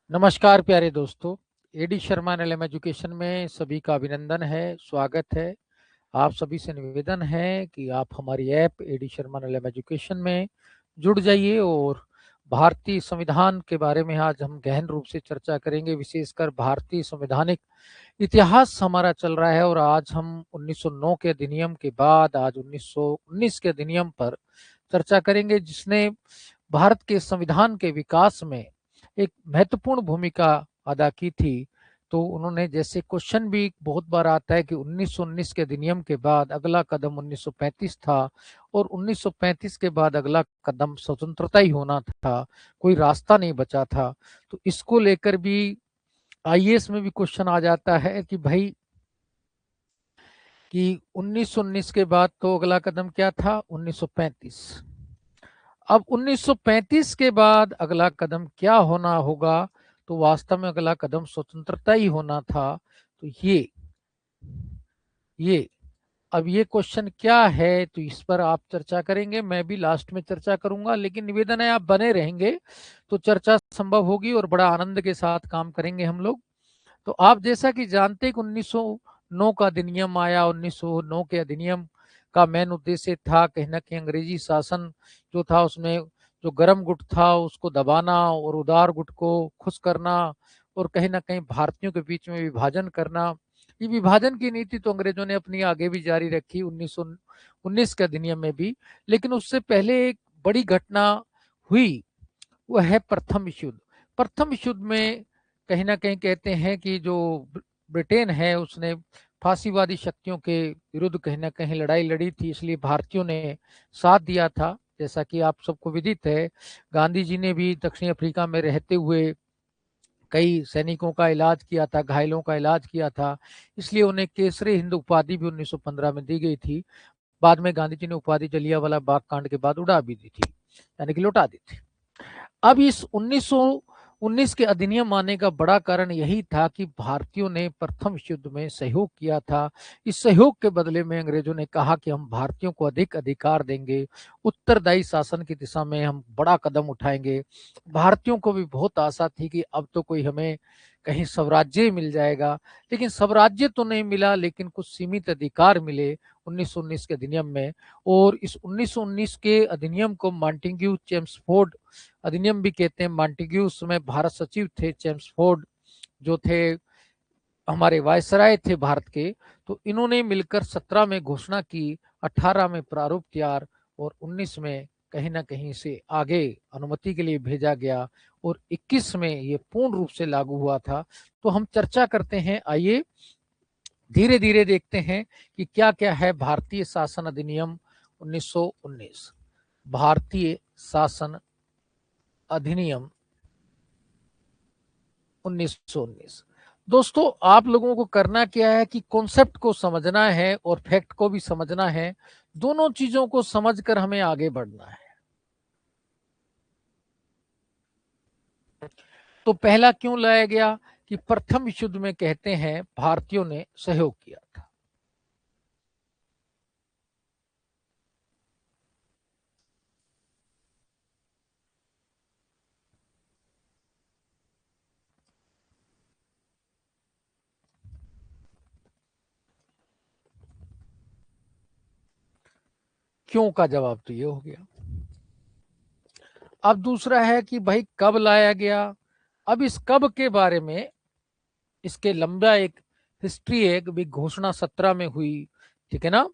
नमस्कार प्यारे दोस्तों। एडी शर्मा एलएम एजुकेशन में सभी का अभिनंदन है, स्वागत है। आप सभी से निवेदन है कि आप हमारी app AD Sharma LM education में जुड़ जाइए और भारतीय संविधान के बारे में आज हम गहन रूप से चर्चा करेंगे। विशेषकर भारतीय संवैधानिक इतिहास हमारा चल रहा है और आज हम 1909 के अधिनियम के बाद आज 1919 के अधिनियम पर चर्चा करेंगे, जिसने भारत के संविधान के विकास में एक महत्वपूर्ण भूमिका अदा की थी। तो उन्होंने, जैसे क्वेश्चन भी बहुत बार आता है कि 1919 के अधिनियम के बाद अगला कदम 1935 था और 1935 के बाद अगला कदम स्वतंत्रता ही होना था, कोई रास्ता नहीं बचा था। तो इसको लेकर भी आईएएस में भी क्वेश्चन आ जाता है कि भाई कि 1919 के बाद तो अगला कदम क्या था, 1935। अब 1935 के बाद अगला कदम क्या होना होगा, तो वास्तव में अगला कदम स्वतंत्रता ही होना था। तो ये अब ये क्वेश्चन क्या है, तो इस पर आप चर्चा करेंगे, मैं भी लास्ट में चर्चा करूंगा, लेकिन निवेदन है आप बने रहेंगे तो चर्चा संभव होगी और बड़ा आनंद के साथ काम करेंगे हम लोग। तो आप जैसा कि जानते हैं कि 1909 का अधिनियम आया। 1909 के अधिनियम का मेन उद्देश्य था कहीं ना कहीं अंग्रेजी शासन जो था उसमें जो गर्म गुट था उसको दबाना और उदार गुट को खुश करना और कहीं ना कहीं भारतीयों के बीच में विभाजन करना। ये विभाजन की नीति तो अंग्रेजों ने अपनी आगे भी जारी रखी 1919 के अधिनियम में भी। लेकिन उससे पहले एक बड़ी घटना हुई, वो है प्रथम विश्व युद्ध। प्रथम विश्व युद्ध में कहीं ना कहीं कहते हैं कि जो ब्रिटेन है उसने फांसीवादी शक्तियों के विरुद्ध कहीं ना कहीं लड़ाई लड़ी थी, इसलिए भारतीयों ने साथ दिया था। जैसा कि आप सबको विदित है, गांधी जी ने भी दक्षिण अफ्रीका में रहते हुए कई सैनिकों का इलाज किया था, घायलों का इलाज किया था, इसलिए उन्हें केसरी हिंद उपाधि भी 1915 में दी गई थी। बाद में गांधी जी ने उपाधि जलियांवाला बाग कांड के बाद उड़ा भी दी थी, यानी कि लौटा दी थी। अब इस 1919 के अधिनियम आने का बड़ा कारण यही था कि भारतीयों ने प्रथम विश्व युद्ध में सहयोग किया था। इस सहयोग के बदले में अंग्रेजों ने कहा कि हम भारतीयों को अधिक अधिकार देंगे, उत्तरदायी शासन की दिशा में हम बड़ा कदम उठाएंगे। भारतीयों को भी बहुत आशा थी कि अब तो कोई हमें कहीं स्वराज्य मिल जाएगा, लेकिन स्वराज्य तो नहीं मिला, लेकिन कुछ सीमित अधिकार मिले 1919 के अधिनियम में। और इस 1919 के अधिनियम को मॉन्टेग्यू चेम्सफोर्ड अधिनियम भी कहते हैं। मॉन्टेग्यू उस समय भारत सचिव थे, चेम्सफोर्ड जो थे हमारे वायसराय थे भारत के। तो इन्होंने मिलकर 17 में घोषणा की, 18 में प्रारूप तैयार और 19 में कहीं ना कहीं से आगे अनुमति के लिए भेजा गया और 21 में ये पूर्ण रूप से लागू हुआ था। तो हम चर्चा करते हैं, आइए धीरे धीरे देखते हैं कि क्या क्या है भारतीय शासन अधिनियम 1919। भारतीय शासन अधिनियम 1919। दोस्तों, आप लोगों को करना क्या है कि कॉन्सेप्ट को समझना है और फैक्ट को भी समझना है। दोनों चीजों को समझकर हमें आगे बढ़ना है। तो पहला क्यों लाया गया कि प्रथम विश्व युद्ध में कहते हैं भारतीयों ने सहयोग किया था। क्यों का जवाब तो ये हो गया। अब दूसरा है कि भाई कब लाया गया। अब इस कब के बारे में इसके लंबा एक हिस्ट्री है कि घोषणा 17 में हुई, ठीक है ना,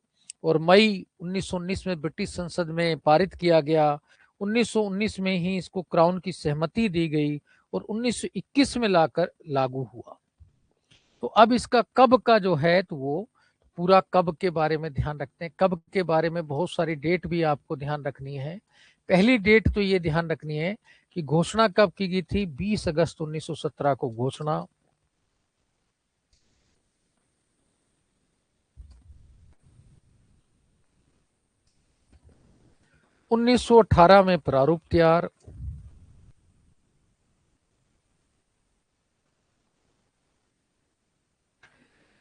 और मई 1919 में ब्रिटिश संसद में पारित किया गया। 1919 में ही इसको क्राउन की सहमति दी गई और 1921 में लाकर लागू हुआ। तो अब इसका कब का जो है तो वो पूरा कब के बारे में ध्यान रखते हैं। कब के बारे में बहुत सारी डेट भी आपको ध्यान रखनी है। पहली डेट तो ये ध्यान रखनी है कि घोषणा कब की गई थी, 20 अगस्त 1917 को घोषणा। 1918 में प्रारूप तैयार।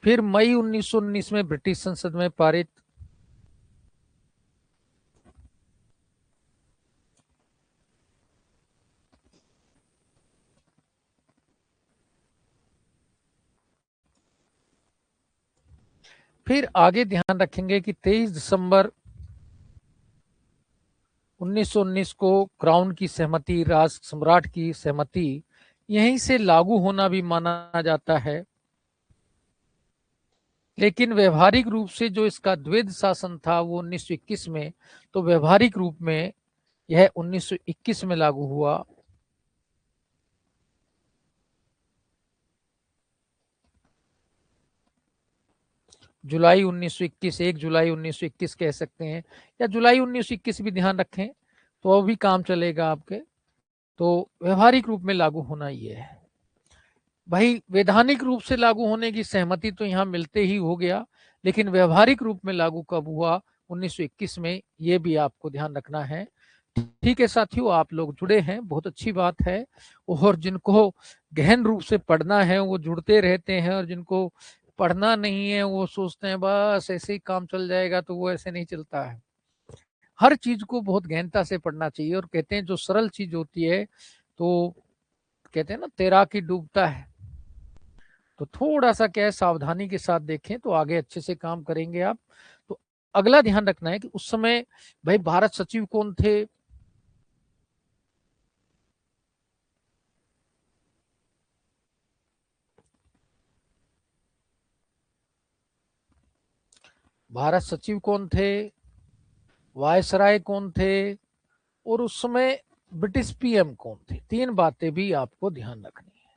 फिर मई 1919 में ब्रिटिश संसद में पारित। फिर आगे ध्यान रखेंगे कि 23 दिसंबर 1919 को क्राउन की सहमति, राष्ट्र सम्राट की सहमति यहीं से लागू होना भी माना जाता है। लेकिन व्यवहारिक रूप से जो इसका द्वैध शासन था वो 1921 में, तो व्यवहारिक रूप में यह 1921 में लागू हुआ। जुलाई 1921, 1 जुलाई 1921 कह सकते हैं, या जुलाई 1921 भी ध्यान रखें तो वो भी काम चलेगा आपके। तो व्यवहारिक रूप में लागू होना ये है भाई। वैधानिक रूप से लागू होने की सहमति तो यहाँ मिलते ही हो गया, लेकिन व्यवहारिक रूप में लागू कब हुआ? 1921 में, ये भी आपको ध्यान रखना है। ठीक है साथियों, आप लोग जुड़े हैं, बहुत अच्छी बात है। और जिनको गहन रूप से पढ़ना है वो जुड़ते रहते हैं, और जिनको पढ़ना नहीं है वो सोचते हैं बस ऐसे ही काम चल जाएगा, तो वो ऐसे नहीं चलता है। हर चीज को बहुत गहनता से पढ़ना चाहिए। और कहते हैं जो सरल चीज होती है, तो कहते हैं ना तैराकी डूबता है, तो थोड़ा सा क्या है, सावधानी के साथ देखें तो आगे अच्छे से काम करेंगे आप। तो अगला ध्यान रखना है कि उस समय भाई भारत सचिव कौन थे? भारत सचिव कौन थे, वायसराय कौन थे, और उस समय ब्रिटिश पीएम कौन थे? तीन बातें भी आपको ध्यान रखनी है।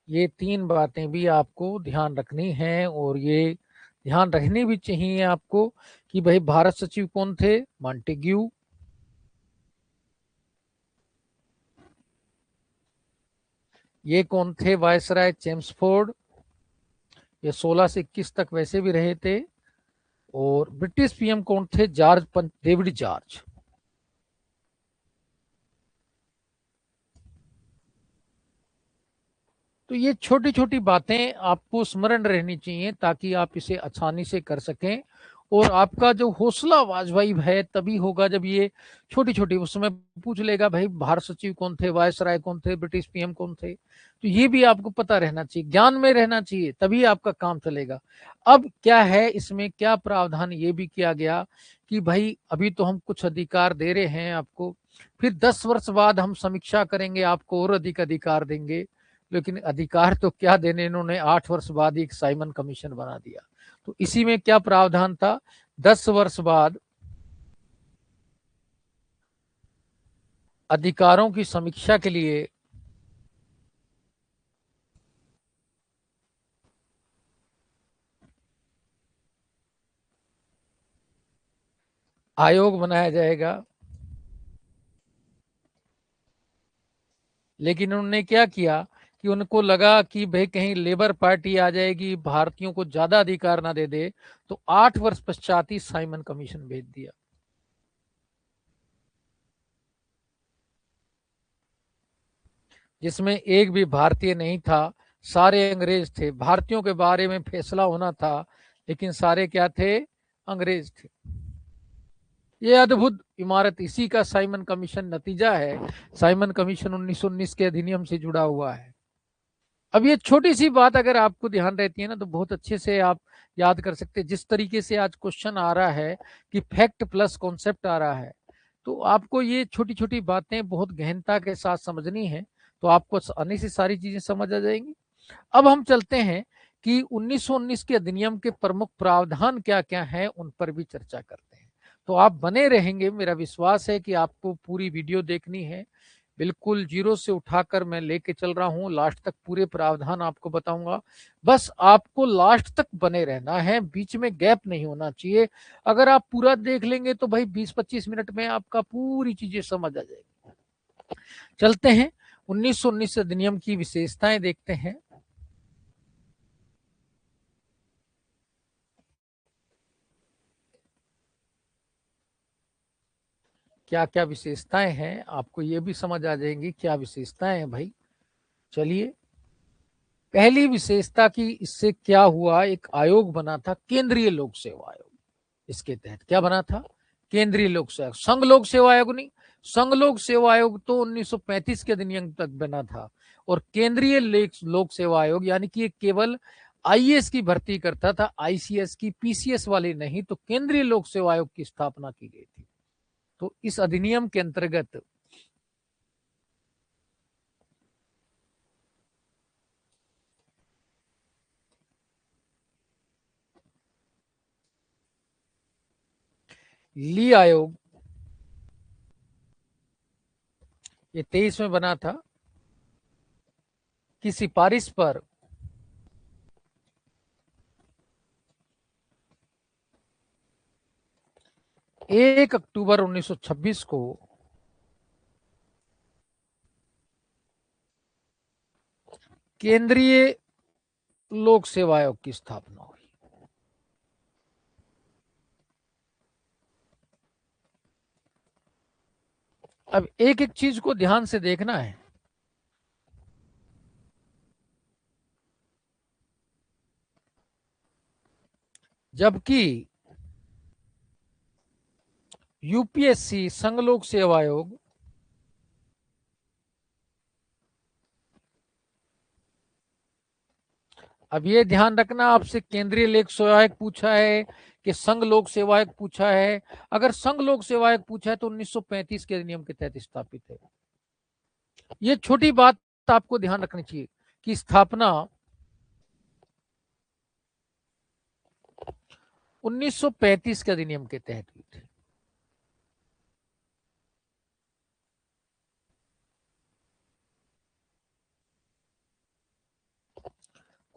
ये तीन बातें भी आपको ध्यान रखनी है, और ये ध्यान रखनी भी चाहिए आपको कि भाई भारत सचिव कौन थे? मॉन्टेग्यू। ये कौन थे? Viceroy Chelmsford. ये 16 से 21 तक वैसे भी रहे थे। और ब्रिटिश पीएम कौन थे? George David George. तो ये छोटी छोटी बातें आपको स्मरण रहनी चाहिए ताकि आप इसे आसानी से कर सकें। और आपका जो हौसला वाजवाई है तभी होगा जब ये छोटी छोटी, उस समय पूछ लेगा भाई भारत सचिव कौन थे, वायसराय कौन थे, ब्रिटिश पीएम कौन थे, तो ये भी आपको पता रहना चाहिए, ज्ञान में रहना चाहिए, तभी आपका काम चलेगा। अब क्या है इसमें, क्या प्रावधान ये भी किया गया कि भाई अभी तो हम कुछ अधिकार दे रहे हैं आपको, फिर 10 वर्ष बाद हम समीक्षा करेंगे, आपको और अधिक अधिकार देंगे। लेकिन अधिकार तो क्या देने, इन्होंने 8 वर्ष बाद एक साइमन कमीशन बना दिया। तो इसी में क्या प्रावधान था? 10 वर्ष बाद अधिकारों की समीक्षा के लिए आयोग बनाया जाएगा। लेकिन उन्होंने क्या किया कि उनको लगा कि भाई कहीं लेबर पार्टी आ जाएगी, भारतीयों को ज्यादा अधिकार ना दे दे, तो 8 वर्ष पश्चात ही साइमन कमीशन भेज दिया। जिसमें एक भी भारतीय नहीं था, सारे अंग्रेज थे। भारतीयों के बारे में फैसला होना था, लेकिन सारे क्या थे? अंग्रेज थे। ये अद्भुत इमारत, इसी का साइमन कमीशन नतीजा है। साइमन कमीशन 1919 के अधिनियम से जुड़ा हुआ है। अब ये छोटी सी बात अगर आपको ध्यान रहती है ना, तो बहुत अच्छे से आप याद कर सकते हैं। जिस तरीके से आज क्वेश्चन आ रहा है कि फैक्ट प्लस कॉन्सेप्ट आ रहा है, तो आपको ये छोटी छोटी बातें बहुत गहनता के साथ समझनी है, तो आपको आसानी से सारी चीजें समझ आ जाएंगी। अब हम चलते हैं कि 1919 के अधिनियम के प्रमुख प्रावधान क्या क्या हैं, उन पर भी चर्चा करते हैं। तो आप बने रहेंगे, मेरा विश्वास है कि आपको पूरी वीडियो देखनी है। बिल्कुल जीरो से उठाकर मैं लेके चल रहा हूं, लास्ट तक पूरे प्रावधान आपको बताऊंगा। बस आपको लास्ट तक बने रहना है, बीच में गैप नहीं होना चाहिए। अगर आप पूरा देख लेंगे तो भाई 20-25 मिनट में आपका पूरी चीजें समझ आ जाएगी। चलते हैं 1919 अधिनियम की विशेषताएं देखते हैं। क्या क्या विशेषताएं हैं, आपको ये भी समझ आ जाएंगी क्या विशेषताएं हैं भाई। चलिए, पहली विशेषता की इससे क्या हुआ, एक आयोग बना था, केंद्रीय लोक सेवा आयोग। इसके तहत क्या बना था? केंद्रीय लोक सेवा आयोग, संघ लोक सेवा आयोग नहीं। संघ लोक सेवा आयोग तो 1935 के अधिनियम तक बना था। और केंद्रीय लोक सेवा आयोग यानी कि केवल आईएएस की भर्ती करता था, आईसीएस की, पीसीएस वाली नहीं। तो केंद्रीय लोक सेवा आयोग की स्थापना की गई थी। तो इस अधिनियम के अंतर्गत ली आयोग ये 23 में बना था की सिफारिश पर 1 अक्टूबर 1926 को केंद्रीय लोक सेवा आयोग की स्थापना हुई। अब एक एक चीज को ध्यान से देखना है। जबकि यूपीएससी, संघ लोक सेवा आयोग, अब ये ध्यान रखना, आपसे केंद्रीय लोक सेवा आयोग पूछा है कि संघ लोक सेवा आयोग पूछा है। अगर संघ लोक सेवा आयोग पूछा है तो 1935 के अधिनियम के तहत स्थापित है। ये छोटी बात आपको ध्यान रखनी चाहिए कि स्थापना 1935 के अधिनियम के तहत हुई थी।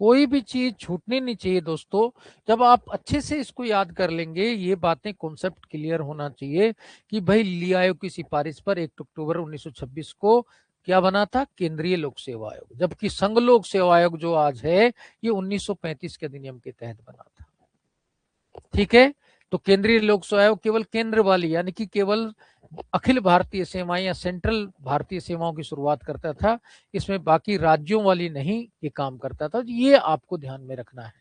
कोई भी चीज छूटनी नहीं चाहिए दोस्तों। जब आप अच्छे से इसको याद कर लेंगे, ये बातें, कॉन्सेप्ट क्लियर होना चाहिए कि भाई ली आयोग की सिफारिश पर 1 अक्टूबर 1926 को क्या बना था, केंद्रीय लोक सेवा आयोग। जबकि संघ लोक सेवा आयोग जो आज है ये 1935 के अधिनियम के तहत बना था। ठीक है। तो केंद्रीय लोक सेवा आयोग केवल केंद्र वाली, यानी कि केवल अखिल भारतीय सेवाएं या सेंट्रल भारतीय सेवाओं की शुरुआत करता था। इसमें बाकी राज्यों वाली नहीं ये काम करता था। ये आपको ध्यान में रखना है।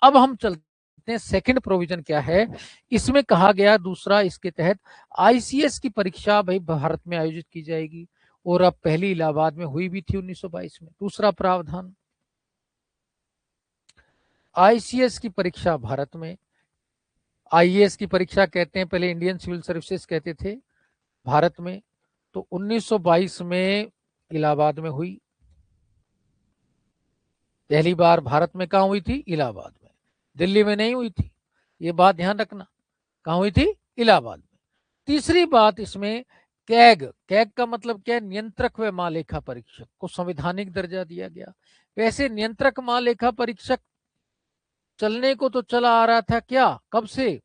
अब हम चलते हैं, सेकंड प्रोविजन क्या है। इसमें कहा गया दूसरा, इसके तहत आईसीएस की परीक्षा भाई भारत में आयोजित की जाएगी। और अब पहली इलाहाबाद में हुई भी थी 1922 में। दूसरा प्रावधान, आईसीएस की परीक्षा भारत में, आईएएस की परीक्षा कहते हैं, पहले इंडियन सिविल सर्विसेज कहते थे, भारत में। तो 1922 में इलाहाबाद में हुई। पहली बार भारत में कहा हुई थी, इलाहाबाद में, दिल्ली में नहीं हुई थी। ये बात ध्यान रखना, कहां हुई थी, इलाहाबाद में। तीसरी बात इसमें, कैग, कैग का मतलब क्या है, नियंत्रक व महालेखा परीक्षक को संवैधानिक दर्जा दिया गया। वैसे नियंत्रक महालेखा परीक्षक चलने को तो चला आ रहा था, क्या, कब से,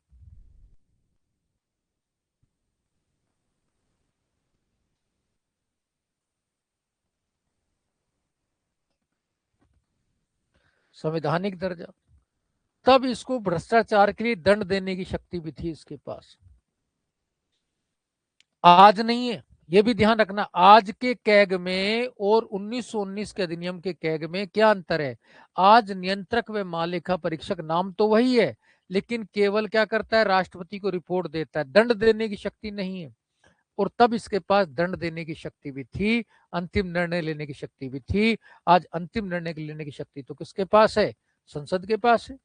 संवैधानिक दर्जा। तब इसको भ्रष्टाचार के लिए दंड देने की शक्ति भी थी इसके पास, आज नहीं है। ये भी ध्यान रखना, आज के कैग में और 1919 के अधिनियम के कैग में क्या अंतर है। आज नियंत्रक व महालेखा परीक्षक नाम तो वही है, लेकिन केवल क्या करता है, राष्ट्रपति को रिपोर्ट देता है, दंड देने की शक्ति नहीं है। और तब इसके पास दंड देने की शक्ति भी थी, अंतिम निर्णय लेने की शक्ति भी थी। आज अंतिम निर्णय लेने की शक्ति तो किसके पास है, संसद के पास है।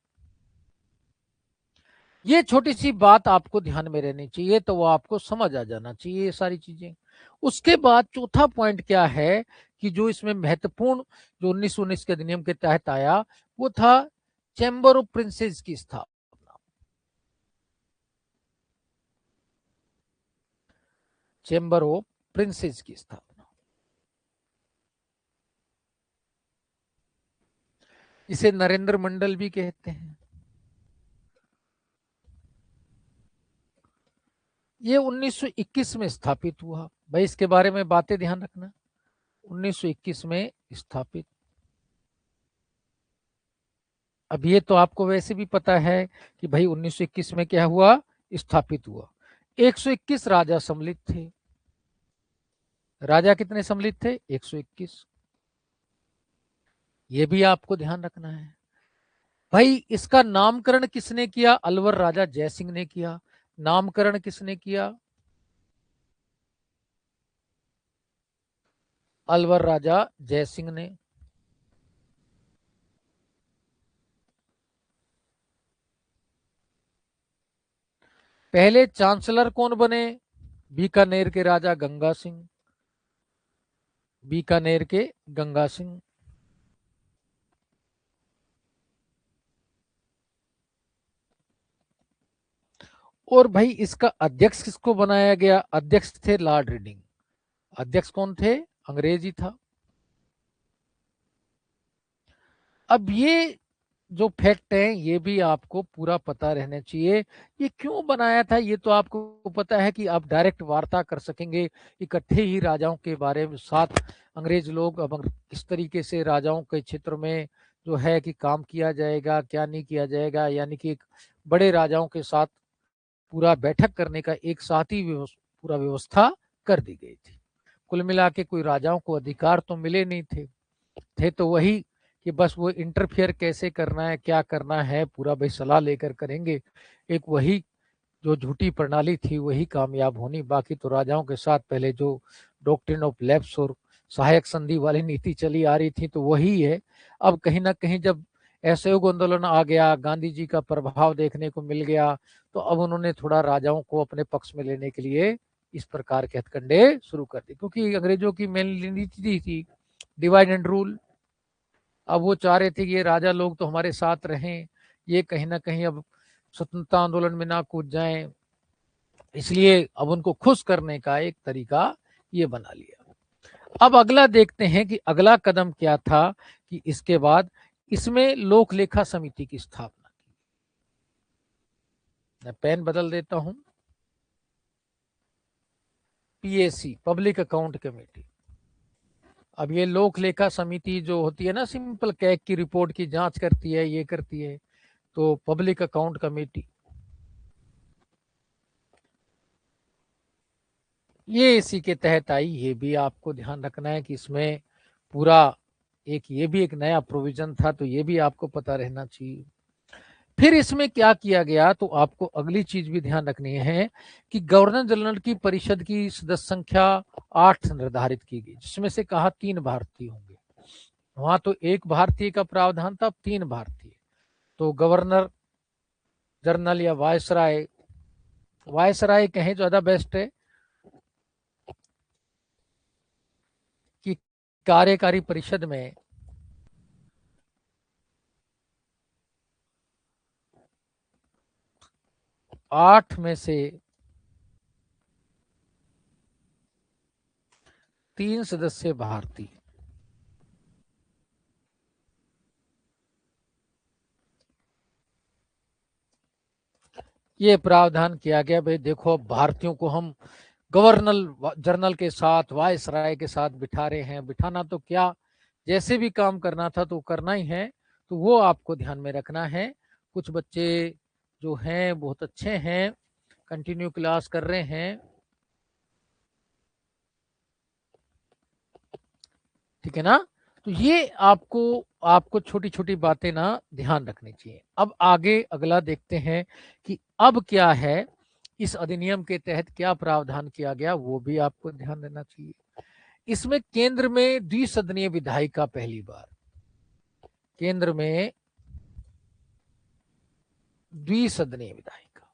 ये छोटी सी बात आपको ध्यान में रहनी चाहिए, तो वो आपको समझ आ जाना चाहिए ये सारी चीजें। उसके बाद चौथा पॉइंट क्या है कि जो इसमें महत्वपूर्ण, जो 1919 के अधिनियम के तहत आया, वो था चैम्बर ऑफ प्रिंसेस की स्थापना। चैम्बर ऑफ प्रिंसेस की स्थापना, इसे नरेंद्र मंडल भी कहते हैं। ये 1921 में स्थापित हुआ। भाई इसके बारे में बातें ध्यान रखना, 1921 में स्थापित। अब ये तो आपको वैसे भी पता है कि भाई 1921 में क्या हुआ, स्थापित हुआ। 121 राजा सम्मिलित थे। राजा कितने सम्मिलित थे, 121। ये भी आपको ध्यान रखना है। भाई इसका नामकरण किसने किया, अलवर राजा जयसिंह ने किया। नामकरण किसने किया, अलवर राजा जयसिंह ने। पहले चांसलर कौन बने? बीकानेर के राजा गंगा सिंह। बीकानेर के गंगा सिंह। और भाई इसका अध्यक्ष किसको बनाया गया? अध्यक्ष थे लॉर्ड रीडिंग। अध्यक्ष कौन थे? अंग्रेजी था। अब ये जो फैक्ट है ये भी आपको पूरा पता रहना चाहिए। ये क्यों बनाया था ये तो आपको पता है कि आप डायरेक्ट वार्ता कर सकेंगे इकट्ठे ही राजाओं के बारे में साथ। अंग्रेज लोग अब किस तरीके से राजाओं के क्षेत्र में जो है कि काम किया जाएगा क्या नहीं किया जाएगा, यानी कि एक बड़े राजाओं के साथ पूरा बैठक करने का एक साथ ही पूरा व्यवस्था कर दी गई थी। कुल मिला के कोई राजाओं को अधिकार तो मिले नहीं थे तो वही कि बस वो इंटरफियर कैसे करना है क्या करना है पूरा भाई सलाह लेकर करेंगे। एक वही जो झूठी प्रणाली थी वही कामयाब होनी। बाकी तो राजाओं के साथ पहले जो डॉक्ट्रिन ऑफ लैप्स और सहायक संधि वाली नीति चली आ रही थी तो वही है। अब कहीं ना कहीं जब असहयोग आंदोलन आ गया, गांधी जी का प्रभाव देखने को मिल गया, तो अब उन्होंने थोड़ा राजाओं को अपने पक्ष में लेने के लिए इस प्रकार के हथकंडे शुरू कर दिए। क्योंकि अंग्रेजों की मेन नीति थी डिवाइड एंड रूल। अब वो चाह रहे थे कि ये राजा लोग तो हमारे साथ रहें, ये कहीं ना कहीं अब स्वतंत्रता आंदोलन में ना कूद जाएं, इसलिए अब उनको खुश करने का एक तरीका ये बना लिया। अब अगला देखते हैं कि अगला कदम क्या था कि इसके बाद इसमें लोक लेखा समिति की स्थापना की। मैं पेन बदल देता हूं। PAC, public account committee. अब ये लोक लेखा समिति जो होती है ना, सिंपल कैग की रिपोर्ट की जांच करती है, ये करती है, तो पब्लिक अकाउंट कमेटी ये इसी के तहत आई। ये भी आपको ध्यान रखना है कि इसमें पूरा एक ये भी एक नया प्रोविजन था, तो ये भी आपको पता रहना चाहिए। फिर इसमें क्या किया गया, तो आपको अगली चीज भी ध्यान रखनी है कि गवर्नर जनरल की परिषद की सदस्य संख्या 8 निर्धारित की गई, जिसमें से कहा 3 भारतीय होंगे। वहां तो 1 भारतीय का प्रावधान था, अब 3 भारतीय। तो गवर्नर जनरल या वायसराय, वायसराय कहें ज्यादा बेस्ट है, कि कार्यकारी परिषद में 8 में से 3 सदस्य भारतीय। ये प्रावधान किया गया भाई देखो, अब भारतीयों को हम गवर्नर जनरल के साथ वायसराय के साथ बिठा रहे हैं। बिठाना तो क्या, जैसे भी काम करना था तो करना ही है, तो वो आपको ध्यान में रखना है। कुछ बच्चे जो हैं बहुत अच्छे हैं, कंटिन्यू क्लास कर रहे हैं, ठीक है ना। तो ये आपको आपको छोटी छोटी बातें ना ध्यान रखनी चाहिए। अब आगे अगला देखते हैं कि अब क्या है, इस अधिनियम के तहत क्या प्रावधान किया गया, वो भी आपको ध्यान देना चाहिए। इसमें केंद्र में द्विसदनीय विधायिका, पहली बार केंद्र में द्विसदनीय विधायिका।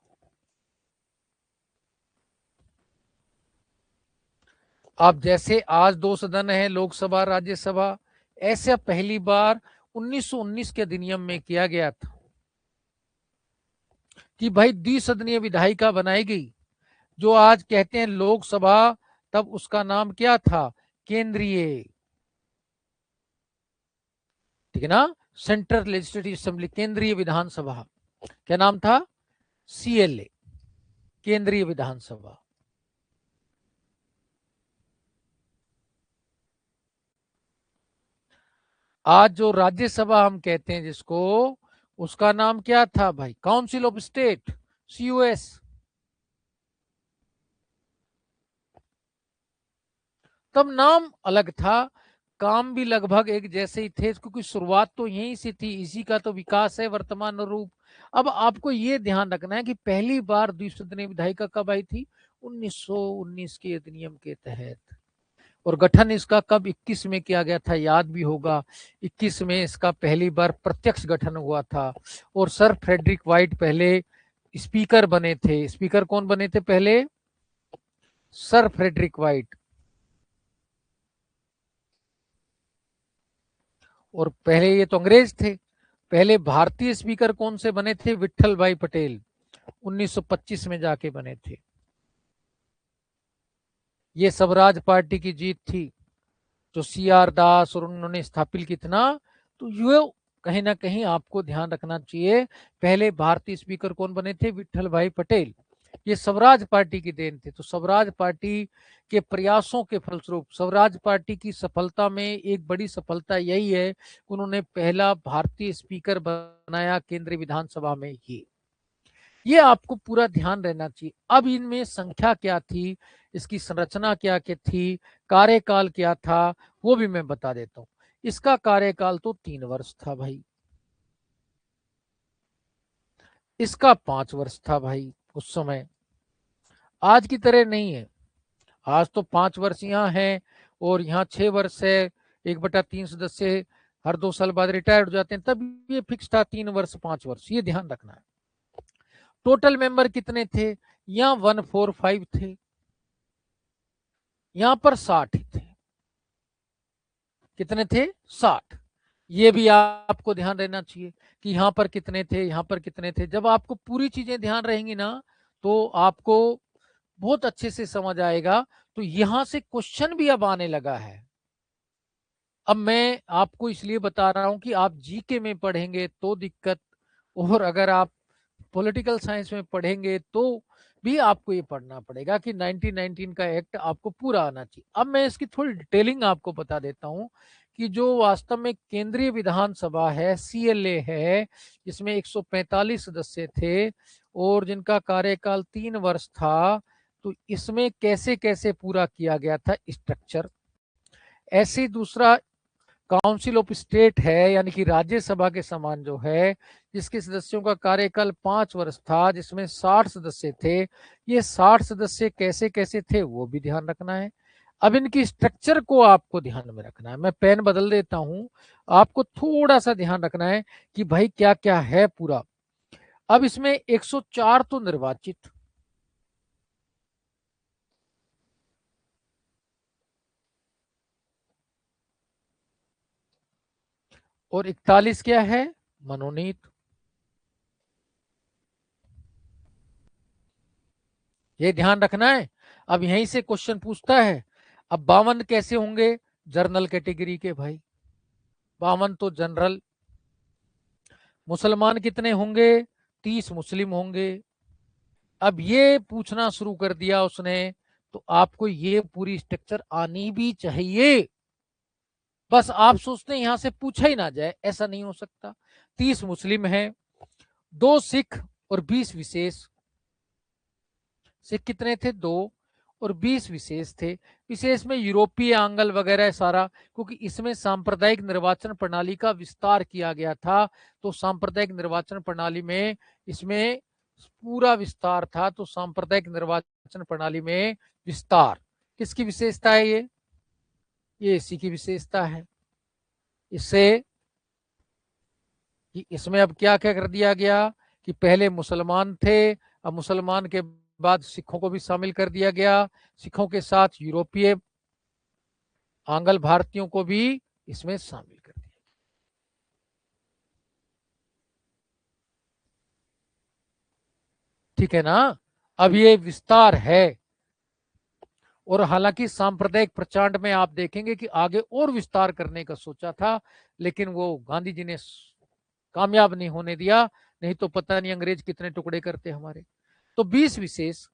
अब जैसे आज 2 सदन है, लोकसभा राज्यसभा, ऐसे पहली बार 1919 के अधिनियम में किया गया था कि भाई द्विसदनीय विधायिका बनाई गई। जो आज कहते हैं लोकसभा, तब उसका नाम क्या था? केंद्रीय, ठीक है ना, सेंट्रल लेजिस्लेटिव असेंबली, केंद्रीय विधानसभा। क्या नाम था? सीएलए, केंद्रीय विधानसभा। आज जो राज्यसभा हम कहते हैं जिसको, उसका नाम क्या था भाई? Council of state, CUS. तब नाम अलग था, काम भी लगभग एक जैसे ही थे, क्योंकि शुरुआत तो यहीं से थी, इसी का तो विकास है वर्तमान रूप। अब आपको ये ध्यान रखना है कि पहली बार द्विसदनीय विधायिका कब आई थी? 1919 के अधिनियम के तहत। और गठन इसका कब? 21 में किया गया था, याद भी होगा। 21 में इसका पहली बार प्रत्यक्ष गठन हुआ था, और सर फ्रेडरिक वाइट पहले स्पीकर बने थे। स्पीकर कौन बने थे पहले? Sir Frederick Whyte. और पहले ये तो अंग्रेज थे। पहले भारतीय स्पीकर कौन से बने थे? विट्ठल भाई पटेल, 1925 में जाके बने थे। ये स्वराज पार्टी की जीत थी, जो सी आर दास और उन्होंने स्थापित की थी ना। तो ये कहीं ना कहीं आपको ध्यान रखना चाहिए, पहले भारतीय स्पीकर कौन बने थे? विट्ठल भाई पटेल। ये स्वराज पार्टी की देन थे। तो स्वराज पार्टी के प्रयासों के फलस्वरूप स्वराज पार्टी की सफलता में एक बड़ी सफलता यही है, उन्होंने पहला भारतीय स्पीकर बनाया केंद्रीय विधानसभा में। ये आपको पूरा ध्यान रहना चाहिए। अब इनमें संख्या क्या थी, इसकी संरचना क्या क्या थी, कार्यकाल क्या था, वो भी मैं बता देता हूं। इसका कार्यकाल तो 3 वर्ष था भाई, इसका 5 वर्ष था भाई उस समय। आज की तरह नहीं है। आज तो 5 वर्ष यहाँ है और यहाँ 6 वर्ष है। 1/3 सदस्य हर 2 साल बाद रिटायर हो जाते हैं, तब ये फिक्स था 3 वर्ष 5 वर्ष। ये ध्यान रखना है। टोटल मेंबर कितने थे? यहाँ 145 थे, यहाँ पर 60 थे। कितने थे? 60। ये भी आपको ध्यान रहना चाहिए कि यहाँ पर कितने थे, यहाँ पर कितने थे। जब आपको पूरी चीजें ध्यान रहेंगी ना, तो आपको बहुत अच्छे से समझ आएगा। तो यहां से क्वेश्चन भी अब आने लगा है। अब मैं आपको इसलिए बता रहा हूं कि आप जीके में पढ़ेंगे तो दिक्कत, और अगर आप पॉलिटिकल साइंस में पढ़ेंगे तो भी आपको ये पढ़ना पड़ेगा कि 1919 का एक्ट आपको पूरा आना चाहिए। अब मैं इसकी थोड़ी डिटेलिंग आपको बता देता हूं कि जो वास्तव में केंद्रीय विधानसभा है, सीएलए है, जिसमें 145 सदस्य थे और जिनका कार्यकाल 3 वर्ष था, तो इसमें कैसे कैसे पूरा किया गया था स्ट्रक्चर। ऐसे दूसरा काउंसिल ऑफ स्टेट है, यानी कि राज्यसभा के समान जो है, जिसके सदस्यों का कार्यकाल 5 वर्ष था, जिसमें 60 सदस्य थे। ये 60 सदस्य कैसे कैसे थे वो भी ध्यान रखना है। अब इनकी स्ट्रक्चर को आपको ध्यान में रखना है। मैं पेन बदल देता हूं, आपको थोड़ा सा ध्यान रखना है कि भाई क्या क्या है पूरा। अब इसमें 104 तो निर्वाचित, और 41 क्या है? मनोनीत। ये ध्यान रखना है। अब यहीं से क्वेश्चन पूछता है, अब 52 कैसे होंगे? जर्नल कैटेगरी के भाई, 52 तो जनरल। मुसलमान कितने होंगे? 30 मुस्लिम होंगे। अब ये पूछना शुरू कर दिया उसने, तो आपको ये पूरी स्ट्रक्चर आनी भी चाहिए। बस आप सोचते हैं यहां से पूछा ही ना जाए, ऐसा नहीं हो सकता। 30 मुस्लिम है, 2 सिख और 20 विशेष। सिख कितने थे? 2, और 20 विशेष थे। विशेष में यूरोपीय आंगल वगैरह सारा, क्योंकि इसमें सांप्रदायिक निर्वाचन प्रणाली का विस्तार किया गया था। तो सांप्रदायिक निर्वाचन प्रणाली में इसमें पूरा विस्तार था। तो सांप्रदायिक निर्वाचन प्रणाली में विस्तार किसकी विशेषता है? ये इसी की विशेषता है। इससे कि इसमें अब क्या क्या कर दिया गया कि पहले मुसलमान थे, अब मुसलमान के बाद सिखों को भी शामिल कर दिया गया। सिखों के साथ यूरोपीय आंग्ल भारतीयों को भी इसमें शामिल कर दिया। ठीक है ना? अब ये विस्तार है। और हालांकि सांप्रदायिक प्रचंड में आप देखेंगे कि आगे और विस्तार करने का सोचा था, लेकिन वो गांधी जी ने कामयाब नहीं होने दिया। नहीं तो पता नहीं अंग्रेज कितने टुकड़े करते हमारे। तो 20 विशेष।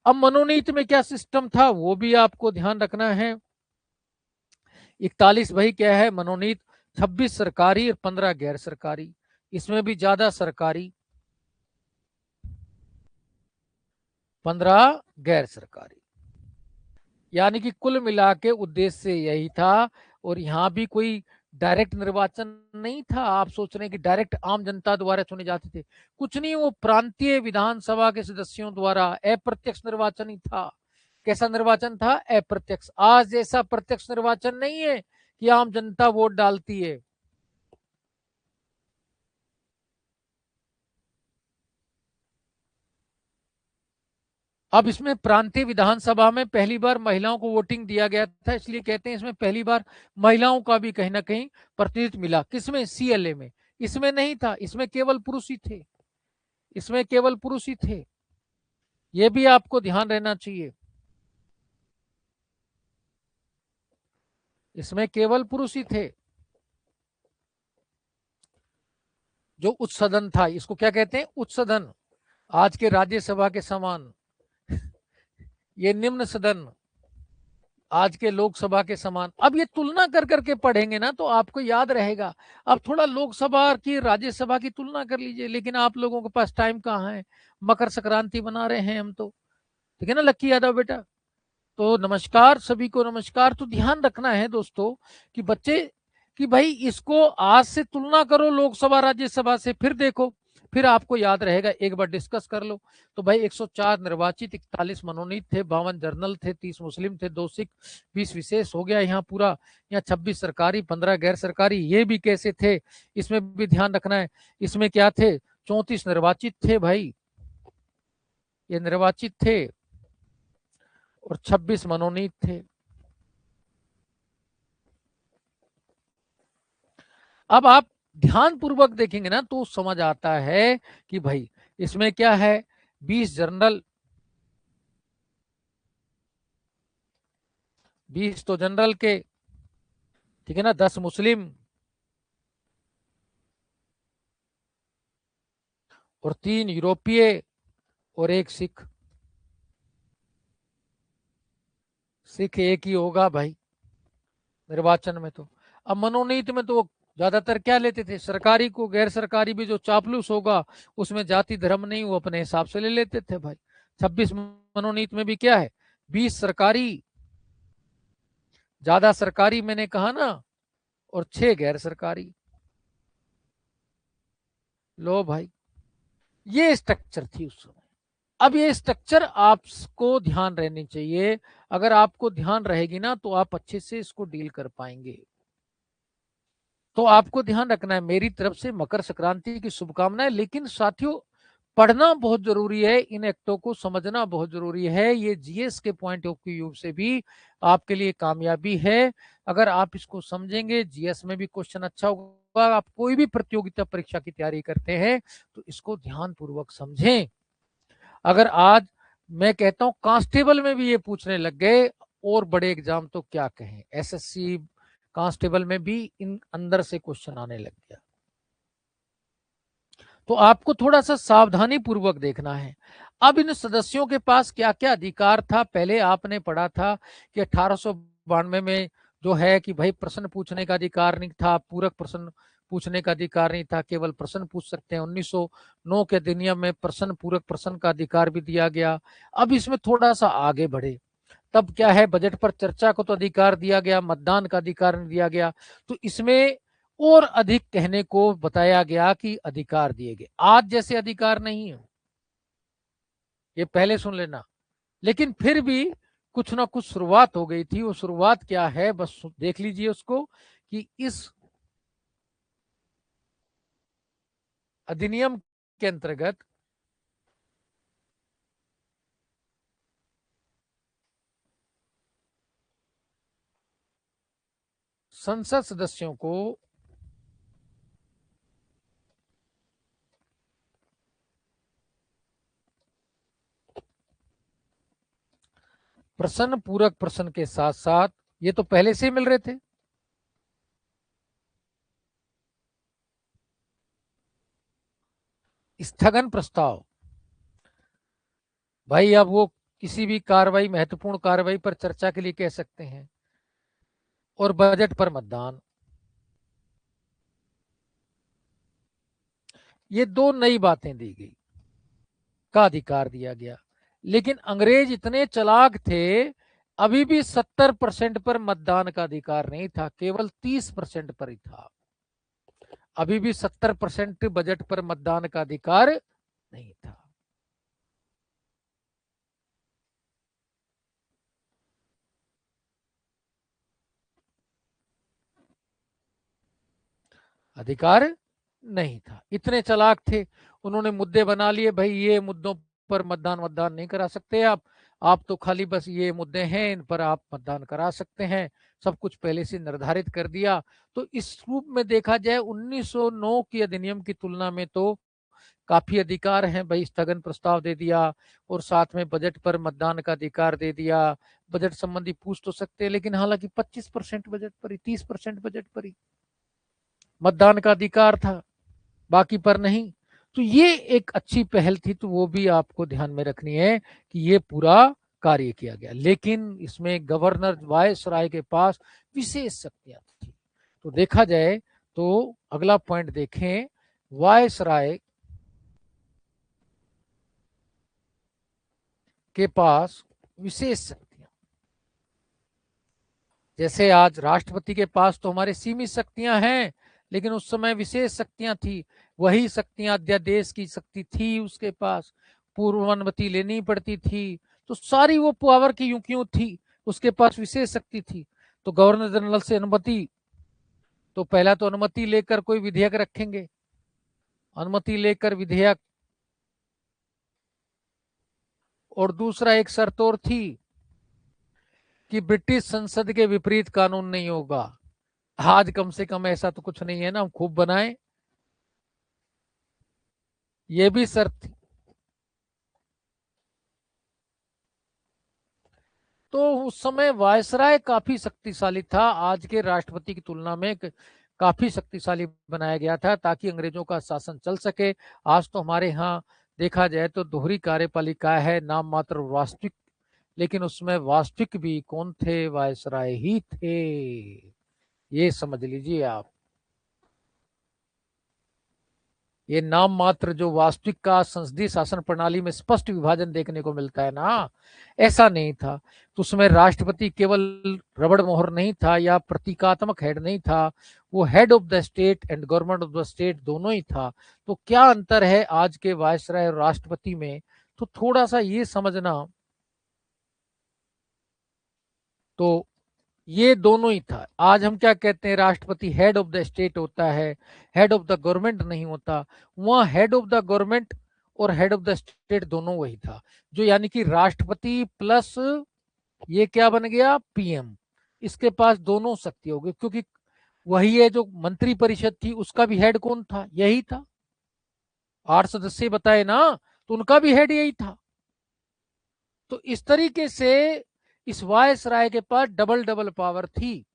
अब मनोनीत में क्या सिस्टम था वो भी आपको ध्यान रखना है। 41 भाई क्या है मनोनीत, 26 सरकारी और 15 गैर सरकारी। इसमें भी ज्यादा सरकारी, 15 गैर सरकारी। यानी कि कुल मिला के उद्देश्य यही था। और यहाँ भी कोई डायरेक्ट निर्वाचन नहीं था। आप सोच रहे हैं कि डायरेक्ट आम जनता द्वारा चुने जाते थे, कुछ नहीं। वो प्रांतीय विधानसभा के सदस्यों द्वारा अप्रत्यक्ष निर्वाचन ही था। कैसा निर्वाचन था? अप्रत्यक्ष। आज जैसा प्रत्यक्ष निर्वाचन नहीं है कि आम जनता वोट डालती है। अब इसमें प्रांतीय विधानसभा में पहली बार महिलाओं को वोटिंग दिया गया था, इसलिए कहते हैं इसमें पहली बार महिलाओं का भी कहीं ना कहीं प्रतिनिधित्व मिला। किसमें? सीएलए में। इसमें नहीं था, इसमें केवल पुरुष ही थे, इसमें केवल पुरुष ही थे। यह भी आपको ध्यान रहना चाहिए, इसमें केवल पुरुष ही थे। जो उच्च सदन था, इसको क्या कहते हैं? उच्च सदन, आज के राज्यसभा के समान। ये निम्न सदन, आज के लोकसभा के समान। अब ये तुलना कर करके पढ़ेंगे ना तो आपको याद रहेगा। अब थोड़ा लोकसभा की राज्यसभा की तुलना कर लीजिए, लेकिन आप लोगों के पास टाइम कहाँ है, मकर संक्रांति बना रहे हैं हम तो, ठीक है ना लक्की यादव बेटा। तो नमस्कार सभी को, नमस्कार। तो ध्यान रखना है दोस्तों कि बच्चे कि भाई इसको आज से तुलना करो लोकसभा राज्यसभा से, फिर देखो, फिर आपको याद रहेगा, एक बार डिस्कस कर लो। तो भाई 104 निर्वाचित, 41 मनोनीत थे, 52 जनरल थे, 30 मुस्लिम थे, 2 सिख, 20 विशेष हो गया यहाँ पूरा। यहाँ 26 सरकारी, 15 गैर सरकारी। ये भी कैसे थे इसमें भी ध्यान रखना है। इसमें क्या थे? 34 निर्वाचित थे भाई, ये निर्वाचित थे, और 26 मनोनीत थे। अब आप ध्यान पूर्वक देखेंगे ना तो समझ आता है कि भाई इसमें क्या है, 20 जनरल, 20 तो जनरल के, ठीक है ना, 10 मुस्लिम और 3 यूरोपीय और 1 सिख। सिख एक ही होगा भाई निर्वाचन में। तो अब मनोनीत में तो ज्यादातर क्या लेते थे? सरकारी को। गैर सरकारी भी जो चापलूस होगा उसमें जाति धर्म नहीं, वो अपने हिसाब से ले लेते थे भाई। 26 मनोनीत में भी क्या है, 20 सरकारी, ज्यादा सरकारी मैंने कहा ना, और 6 गैर सरकारी। लो भाई, ये स्ट्रक्चर थी उस समय। अब ये स्ट्रक्चर आपको ध्यान रहनी चाहिए। अगर आपको ध्यान रहेगी ना तो आप अच्छे से इसको डील कर पाएंगे। तो आपको ध्यान रखना है, मेरी तरफ से मकर संक्रांति की शुभकामनाएं। लेकिन साथियों, पढ़ना बहुत जरूरी है, इन एक्टों को समझना बहुत जरूरी है। ये जीएस के पॉइंट ऑफ व्यू से भी आपके लिए कामयाबी है। अगर आप इसको समझेंगे, जीएस में भी क्वेश्चन अच्छा होगा। आप कोई भी प्रतियोगिता परीक्षा की तैयारी करते हैं तो इसको ध्यान पूर्वक समझें। अगर आज मैं कहता हूं कांस्टेबल में भी ये पूछने लग गए, और बड़े एग्जाम तो क्या कहें, एसएससी कांस्टेबल में भी इन अंदर से क्वेश्चन आने लग गया। तो आपको थोड़ा सा सावधानी पूर्वक देखना है। अब इन सदस्यों के पास क्या क्या अधिकार था? पहले आपने पढ़ा था कि 1892 में जो है कि भाई प्रश्न पूछने का अधिकार नहीं था, पूरक प्रश्न पूछने का अधिकार नहीं था, केवल प्रश्न पूछ सकते हैं। 1909 के अधिनियम में प्रश्न पूरक प्रश्न का अधिकार भी दिया गया। अब इसमें थोड़ा सा आगे बढ़े, तब क्या है, बजट पर चर्चा को तो अधिकार दिया गया, मतदान का अधिकार नहीं दिया गया। तो इसमें और अधिक कहने को बताया गया कि अधिकार दिए गए। आज जैसे अधिकार नहीं है, ये पहले सुन लेना। लेकिन फिर भी कुछ ना कुछ शुरुआत हो गई थी। वो शुरुआत क्या है बस देख लीजिए उसको, कि इस अधिनियम के अंतर्गत संसद सदस्यों को प्रश्न पूरक प्रश्न के साथ साथ, ये तो पहले से ही मिल रहे थे, स्थगन प्रस्ताव। भाई अब वो किसी भी कार्रवाई, महत्वपूर्ण कार्रवाई पर चर्चा के लिए कह सकते हैं, और बजट पर मतदान। ये दो नई बातें दी गई, का अधिकार दिया गया। लेकिन अंग्रेज इतने चालाक थे, अभी भी 70% पर मतदान का अधिकार नहीं था, केवल 30% पर ही था। अभी भी 70% बजट पर मतदान का अधिकार नहीं था। अधिकार नहीं था, इतने चालाक थे। उन्होंने मुद्दे बना लिए, भाई ये मुद्दों पर मतदान नहीं करा सकते आप तो खाली बस ये मुद्दे हैं, इन पर आप मतदान करा सकते हैं, सब कुछ पहले से निर्धारित कर दिया। तो इस रूप में देखा जाए 1909 की अधिनियम की तुलना में तो काफी अधिकार हैं भाई। स्थगन प्रस्ताव दे दिया और साथ में बजट पर मतदान का अधिकार दे दिया। बजट संबंधी पूछ तो सकते हैं, लेकिन हालांकि 25% बजट पर ही, 30% बजट पर ही मतदान का अधिकार था, बाकी पर नहीं। तो ये एक अच्छी पहल थी, तो वो भी आपको ध्यान में रखनी है कि ये पूरा कार्य किया गया। लेकिन इसमें गवर्नर वायसराय के पास विशेष शक्तियां थी। तो देखा जाए तो अगला पॉइंट देखें, वायसराय के पास विशेष शक्तियां। जैसे आज राष्ट्रपति के पास तो हमारे सीमित शक्तियां हैं, लेकिन उस समय विशेष शक्तियां थी। वही शक्तियां अध्यादेश की शक्ति थी उसके पास, पूर्व अनुमति लेनी पड़ती थी, तो सारी वो पावर की यूं क्यों थी, उसके पास विशेष शक्ति थी। तो गवर्नर जनरल से अनुमति, तो पहला तो अनुमति लेकर कोई विधेयक रखेंगे, अनुमति लेकर विधेयक, और दूसरा एक शर्त और थी कि ब्रिटिश संसद के विपरीत कानून नहीं होगा। आज कम से कम ऐसा तो कुछ नहीं है ना, हम खूब बनाए, ये भी शर्त थी। तो उस समय वायसराय काफी शक्तिशाली था, आज के राष्ट्रपति की तुलना में काफी शक्तिशाली बनाया गया था, ताकि अंग्रेजों का शासन चल सके। आज तो हमारे यहाँ देखा जाए तो दोहरी कार्यपालिका है, नाम मात्र वास्तविक, लेकिन उसमें वास्तविक भी कौन थे, वायसराय ही थे, ये समझ लीजिए आप। ये नाम मात्र जो वास्तविक का संसदीय शासन प्रणाली में स्पष्ट विभाजन देखने को मिलता है ना, ऐसा नहीं था। तो उसमें राष्ट्रपति केवल रबड़ मोहर नहीं था या प्रतीकात्मक हेड नहीं था, वो head of the state and government of the state दोनों ही था। तो क्या अंतर है आज के वायसराय और राष्ट्रपति में, तो थोड़ा सा ये समझना, तो ये दोनों ही था। आज हम क्या कहते हैं, राष्ट्रपति हेड ऑफ द स्टेट होता है, हेड ऑफ द गवर्नमेंट नहीं होता। वहां हेड ऑफ द गवर्नमेंट और हेड ऑफ द स्टेट दोनों वही था, जो यानी कि राष्ट्रपति प्लस ये क्या बन गया, पीएम। इसके पास दोनों शक्ति हो गई, क्योंकि वही है जो मंत्री परिषद थी, उसका भी हेड कौन था, यही था। 8 सदस्य बताए ना, तो उनका भी हेड यही था। तो इस तरीके से इस वायसराय के पास डबल डबल पावर थी।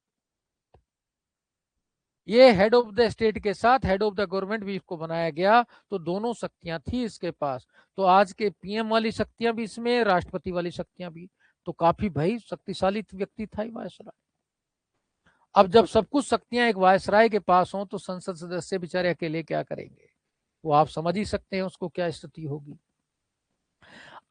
ये हेड ऑफ द स्टेट के साथ हेड ऑफ द गवर्नमेंट भी इसको बनाया गया, तो दोनों शक्तियां थी इसके पास। तो आज के पीएम वाली शक्तियां भी इसमें, राष्ट्रपति वाली शक्तियां भी, तो काफी भाई शक्तिशाली व्यक्ति था वायसराय। अब जब सब कुछ शक्तियां एक वायसराय के पास हों, तो संसद सदस्य बेचारे अकेले क्या करेंगे, वो आप समझ ही सकते हैं उसको क्या स्थिति होगी।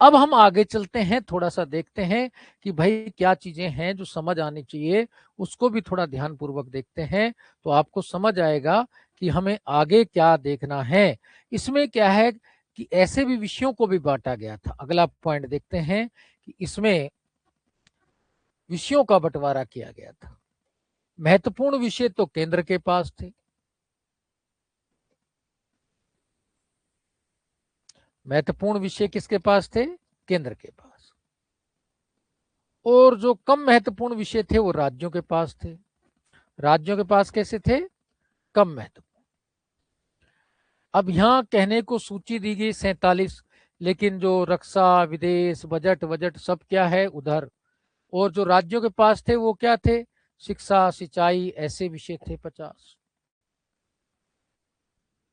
अब हम आगे चलते हैं, थोड़ा सा देखते हैं कि भाई क्या चीजें हैं जो समझ आनी चाहिए, उसको भी थोड़ा ध्यान पूर्वक देखते हैं, तो आपको समझ आएगा कि हमें आगे क्या देखना है। इसमें क्या है कि ऐसे भी विषयों को भी बांटा गया था। अगला पॉइंट देखते हैं कि इसमें विषयों का बंटवारा किया गया था। महत्वपूर्ण विषय तो केंद्र के पास थे, महत्वपूर्ण विषय किसके पास थे, केंद्र के पास। और जो कम महत्वपूर्ण विषय थे वो राज्यों के पास थे। राज्यों के पास कैसे थे, कम महत्वपूर्ण। अब यहां कहने को सूची दी गई 47, लेकिन जो रक्षा, विदेश, बजट बजट सब क्या है उधर। और जो राज्यों के पास थे वो क्या थे, शिक्षा, सिंचाई, ऐसे विषय थे 50।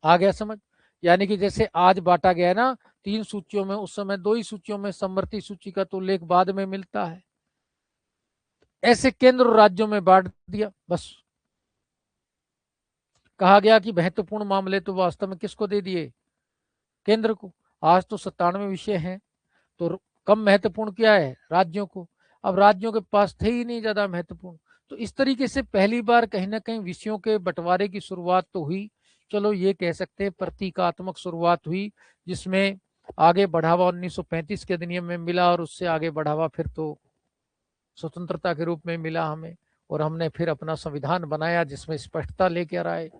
आ गया समझ। यानी कि जैसे आज बांटा गया है ना 3 सूचियों में, उस समय 2 ही सूचियों में समवर्ती सूची का तो उल्लेख बाद में मिलता है। ऐसे केंद्र और राज्यों में बांट दिया बस। कहा गया कि महत्वपूर्ण मामले तो वास्तव में किसको दे दिए, केंद्र को। आज तो 97 विषय हैं, तो कम महत्वपूर्ण क्या है, राज्यों को। अब राज्यों के पास थे ही नहीं ज्यादा महत्वपूर्ण। तो इस तरीके से पहली बार कहीं ना कहीं विषयों के बंटवारे की शुरुआत तो हुई, चलो ये कह सकते हैं प्रतीकात्मक शुरुआत हुई, जिसमें आगे बढ़ावा 1935 के अधिनियम में मिला, और उससे आगे बढ़ावा फिर तो स्वतंत्रता के रूप में मिला हमें, और हमने फिर अपना संविधान बनाया जिसमें स्पष्टता लेकर आए,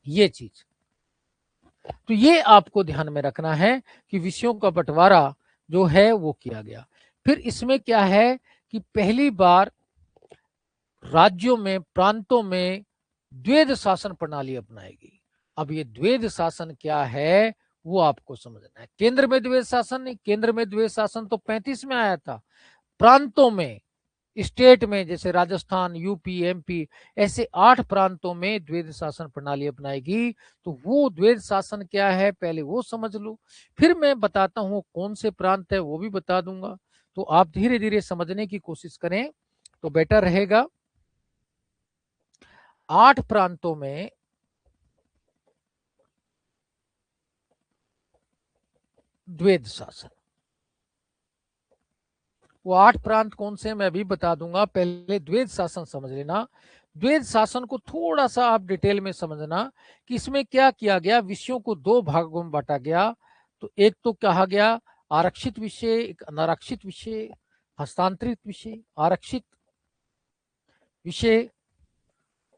ये चीज। तो ये आपको ध्यान में रखना है कि विषयों का बंटवारा जो है वो किया गया। फिर इसमें क्या है कि पहली बार राज्यों में, प्रांतों में द्वैध शासन प्रणाली अपनाएगी। अब ये द्वैध शासन क्या है वो आपको समझना है। केंद्र में द्वैध शासन नहीं, केंद्र में द्वैध शासन तो 35 में आया था। प्रांतों में, स्टेट में, जैसे राजस्थान, यूपी, एमपी, ऐसे 8 प्रांतों में द्वैध शासन प्रणाली अपनाएगी। तो वो द्वैध शासन क्या है पहले वो समझ लो, फिर मैं बताता हूं कौन से प्रांत है वो भी बता दूंगा। तो आप धीरे धीरे समझने की कोशिश करें तो बेटर रहेगा। 8 प्रांतों में द्वैध शासन, वो 8 प्रांत कौन से मैं भी बता दूंगा, पहले द्वैध शासन समझ लेना। द्वैध शासन को थोड़ा सा आप डिटेल में समझना कि इसमें क्या किया गया। विषयों को 2 भागों में बांटा गया। तो एक तो कहा गया आरक्षित विषय, एक अनारक्षित विषय, हस्तांतरित विषय, आरक्षित विषय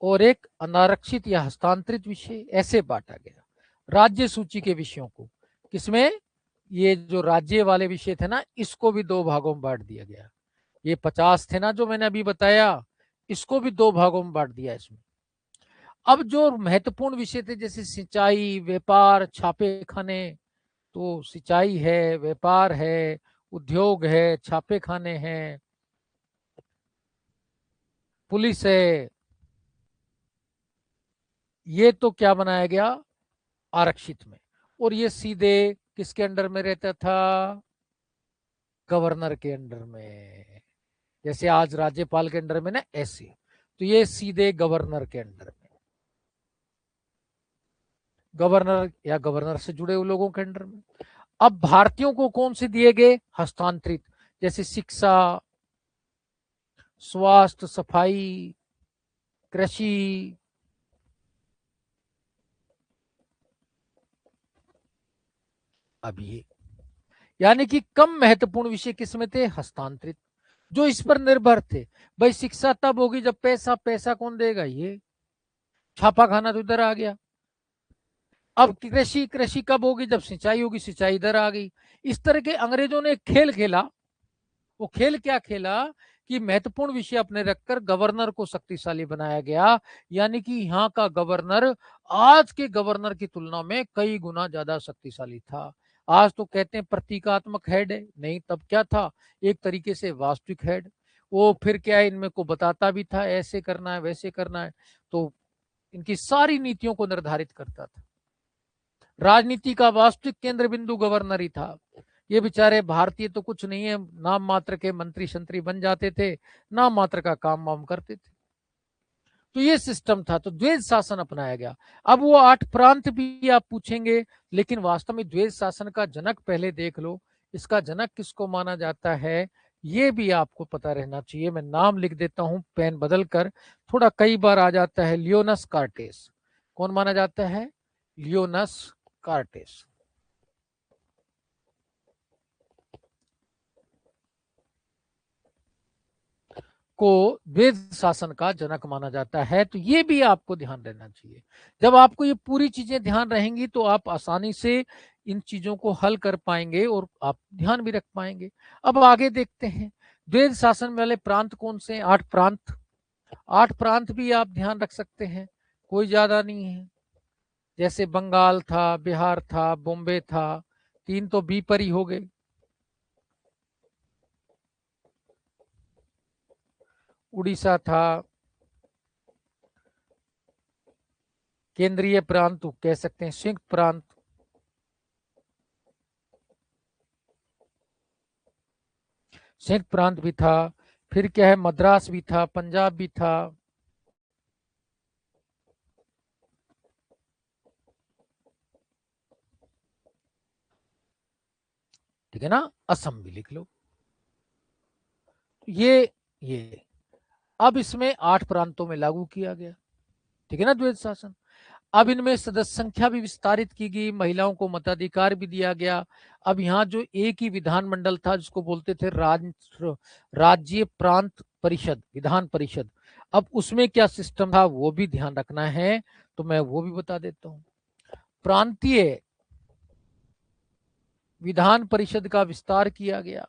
और एक अनारक्षित या हस्तांतरित विषय, ऐसे बांटा गया राज्य सूची के विषयों को। किसमें? ये जो राज्य वाले विषय थे ना, इसको भी 2 भागों में बांट दिया गया। ये 50 थे ना जो मैंने अभी बताया, इसको भी 2 भागों में बांट दिया इसमें। अब जो महत्वपूर्ण विषय थे जैसे सिंचाई, व्यापार, छापे खाने, तो सिंचाई है, व्यापार है, उद्योग है, छापे खाने हैं, पुलिस है, ये तो क्या बनाया गया? आरक्षित में। और ये सीधे किसके अंडर में रहता था? गवर्नर के अंडर में। जैसे आज राज्यपाल के अंडर में ना, ऐसे। तो ये सीधे गवर्नर के अंडर में, गवर्नर या गवर्नर से जुड़े हुए लोगों के अंडर में। अब भारतीयों को कौन से दिए गए? हस्तांतरित, जैसे शिक्षा, स्वास्थ्य, सफाई, कृषि। अब ये यानी कि कम महत्वपूर्ण विषय किसमें थे? हस्तांतरित, जो इस पर निर्भर थे। भाई शिक्षा तब होगी जब पैसा, पैसा कौन देगा? ये छापा खाना तो इधर आ गया। अब कृषि, कृषि कब होगी? जब सिंचाई होगी, सिंचाई इधर आ गई। इस तरह के अंग्रेजों ने खेल खेला। वो खेल क्या खेला कि महत्वपूर्ण विषय अपने रखकर गवर्नर को शक्तिशाली बनाया गया। यानी कि यहाँ का गवर्नर आज के गवर्नर की तुलना में कई गुना ज्यादा शक्तिशाली था। आज तो कहते हैं प्रतीकात्मक हेड है, नहीं तब क्या था? एक तरीके से वास्तविक हेड। वो फिर क्या है, इनमें को बताता भी था ऐसे करना है, वैसे करना है। तो इनकी सारी नीतियों को निर्धारित करता था। राजनीति का वास्तविक केंद्र बिंदु गवर्नर ही था। ये बेचारे भारतीय तो कुछ नहीं है, नाम मात्र के मंत्री शंत्री बन जाते थे, नाम मात्र का काम वाम करते थे। तो ये सिस्टम था। तो द्वैध शासन अपनाया गया। अब वो 8 प्रांत भी आप पूछेंगे, लेकिन वास्तव में द्वैध शासन का जनक पहले देख लो। इसका जनक किसको माना जाता है ये भी आपको पता रहना चाहिए। मैं नाम लिख देता हूं पेन बदल कर, थोड़ा कई बार आ जाता है। लियोनस कार्टेस। कौन माना जाता है? लियोनस कार्टेस को वेद शासन का जनक माना जाता है। तो ये भी आपको ध्यान रहना चाहिए। जब आपको ये पूरी चीजें ध्यान रहेंगी तो आप आसानी से इन चीजों को हल कर पाएंगे और आप ध्यान भी रख पाएंगे। अब आगे देखते हैं, वेद शासन वाले प्रांत कौन से? 8 प्रांत। 8 प्रांत भी आप ध्यान रख सकते हैं, कोई ज्यादा नहीं है। जैसे बंगाल था, बिहार था, बॉम्बे था, 3 तो बी पर ही हो गए। उड़ीसा था, केंद्रीय प्रांत कह सकते हैं, संयुक्त प्रांत। संयुक्त प्रांत भी था। फिर क्या है, मद्रास भी था, पंजाब भी था। ठीक है ना, असम भी लिख लो। ये अब इसमें 8 प्रांतों में लागू किया गया। ठीक है ना, द्वैध शासन। अब इनमें सदस्य संख्या भी विस्तारित की गई, महिलाओं को मताधिकार भी दिया गया। अब यहाँ जो एक ही विधानमंडल था जिसको बोलते थे राज्य प्रांत परिषद, विधान परिषद, अब उसमें क्या सिस्टम था वो भी ध्यान रखना है। तो मैं वो भी बता देता हूँ। प्रांतीय विधान परिषद का विस्तार किया गया।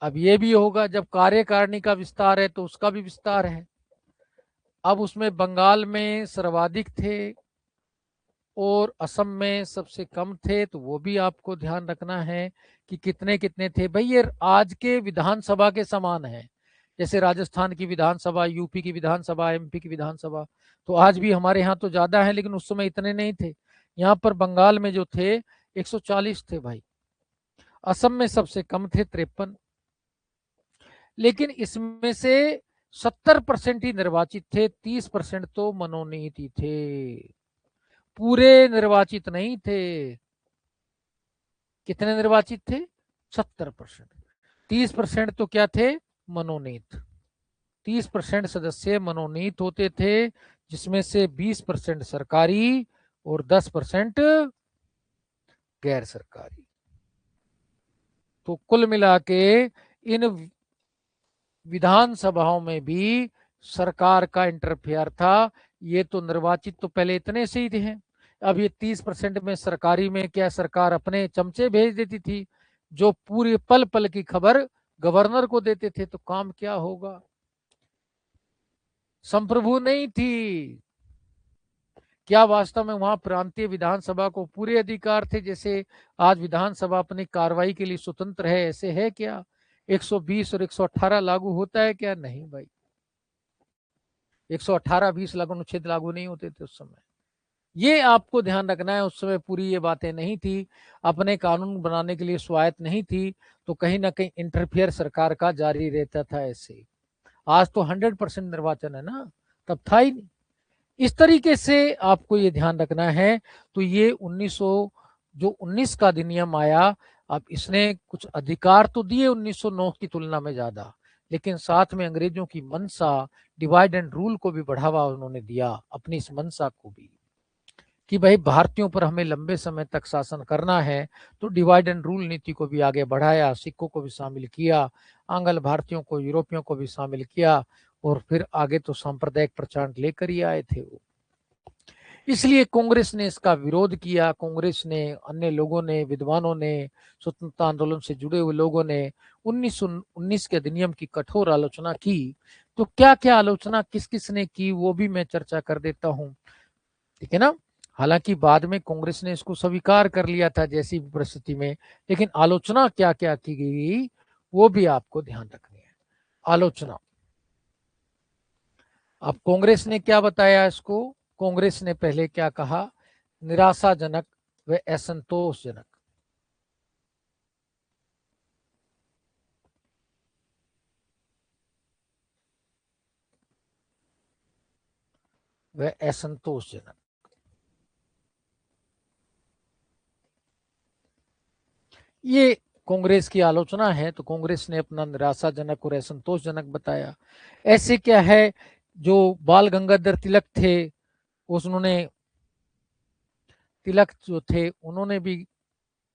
अब ये भी होगा, जब कार्यकारिणी का विस्तार है तो उसका भी विस्तार है। अब उसमें बंगाल में सर्वाधिक थे और असम में सबसे कम थे, तो वो भी आपको ध्यान रखना है कि कितने कितने थे। भाई ये आज के विधानसभा के समान है, जैसे राजस्थान की विधानसभा, यूपी की विधानसभा, एमपी की विधानसभा। तो आज भी हमारे यहाँ तो ज्यादा है, लेकिन उस समय इतने नहीं थे। यहाँ पर बंगाल में जो थे 140 थे भाई, असम में सबसे कम थे 53, लेकिन इसमें से 70% ही निर्वाचित थे, 30% तो मनोनीत ही थे, पूरे निर्वाचित नहीं थे। कितने निर्वाचित थे? 70%। 30% तो क्या थे? मनोनीत। 30% सदस्य मनोनीत होते थे, जिसमें से 20% सरकारी और 10% गैर सरकारी। तो कुल मिला के इन विधानसभाओं में भी सरकार का इंटरफेयर था। ये तो निर्वाचित तो पहले इतने से ही थे, अब ये 30% में सरकारी में क्या सरकार अपने चमचे भेज देती थी, जो पूरी पल पल की खबर गवर्नर को देते थे। तो काम क्या होगा? संप्रभु नहीं थी। क्या वास्तव में वहां प्रांतीय विधानसभा को पूरे अधिकार थे, जैसे आज विधानसभा अपनी कार्रवाई के लिए स्वतंत्र है, ऐसे है क्या? 120 और 118 लागू होता है क्या? नहीं भाई, 118-20 लागू अनुच्छेद लागू नहीं होते थे उस समय। ये आपको ध्यान रखना है, उस समय पूरी ये बातें नहीं थी, अपने कानून बनाने के लिए स्वायत्त नहीं थी, तो कहीं ना कहीं इंटरफेयर सरकार का जारी रहता था ऐसे। आज तो 100% निर्वाचन है ना, तब था ही नहीं। इस तरीके से आपको ये ध्यान रखना है। तो ये 1919 का अधिनियम आया, अब इसने कुछ अधिकार तो दिए 1909 की तुलना में ज्यादा, लेकिन साथ में अंग्रेजों की मंशा डिवाइड एंड रूल को भी बढ़ावा उन्होंने दिया, अपनी इस मंशा को भी, कि भाई भारतीयों पर हमें लंबे समय तक शासन करना है। तो डिवाइड एंड रूल नीति को भी आगे बढ़ाया, सिखों को भी शामिल किया, आंग्ल भारतीयों को, यूरोपियों को भी शामिल किया, और फिर आगे तो सांप्रदायिक प्रचार लेकर ही आए थे वो। इसलिए कांग्रेस ने इसका विरोध किया। कांग्रेस ने, अन्य लोगों ने, विद्वानों ने, स्वतंत्रता आंदोलन से जुड़े हुए लोगों ने 1919 के अधिनियम की कठोर आलोचना की। तो क्या क्या आलोचना किस किस ने की, वो भी मैं चर्चा कर देता हूं, ठीक है ना। हालांकि बाद में कांग्रेस ने इसको स्वीकार कर लिया था जैसी परिस्थिति में, लेकिन आलोचना क्या क्या की गई वो भी आपको ध्यान रखनी है। आलोचना, अब कांग्रेस ने क्या बताया इसको? कांग्रेस ने पहले क्या कहा? निराशाजनक व असंतोषजनक। व असंतोषजनक, ये कांग्रेस की आलोचना है। तो कांग्रेस ने अपना निराशाजनक और असंतोषजनक बताया। ऐसे क्या है, जो बाल गंगाधर तिलक थे, उन्होंने, तिलक जो थे उन्होंने भी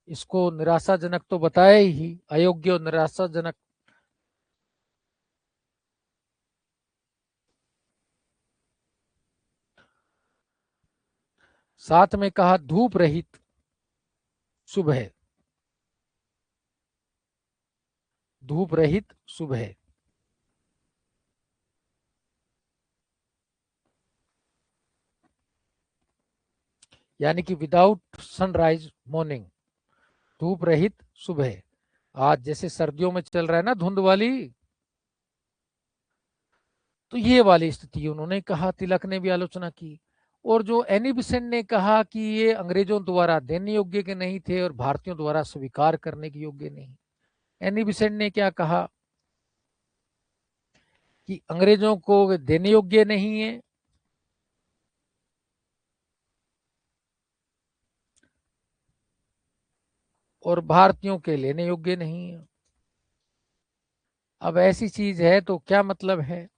इसको निराशाजनक तो बताया ही, अयोग्य और निराशाजनक। साथ में कहा धूप रहित सुबह, धूप रहित सुबह, यानी कि विदाउट सनराइज मॉर्निंग, धूप रहित सुबह। आज जैसे सर्दियों में चल रहा है ना धुंध वाली, तो ये वाली स्थिति उन्होंने कहा, तिलक ने भी आलोचना की। और जो एनी बेसेंट ने कहा कि ये अंग्रेजों द्वारा देने योग्य के नहीं थे और भारतीयों द्वारा स्वीकार करने के योग्य नहीं। एनी बेसेंट ने क्या कहा कि अंग्रेजों को देने योग्य नहीं है, और भारतीयों के लेने योग्य नहीं है। अब ऐसी चीज है तो क्या मतलब है?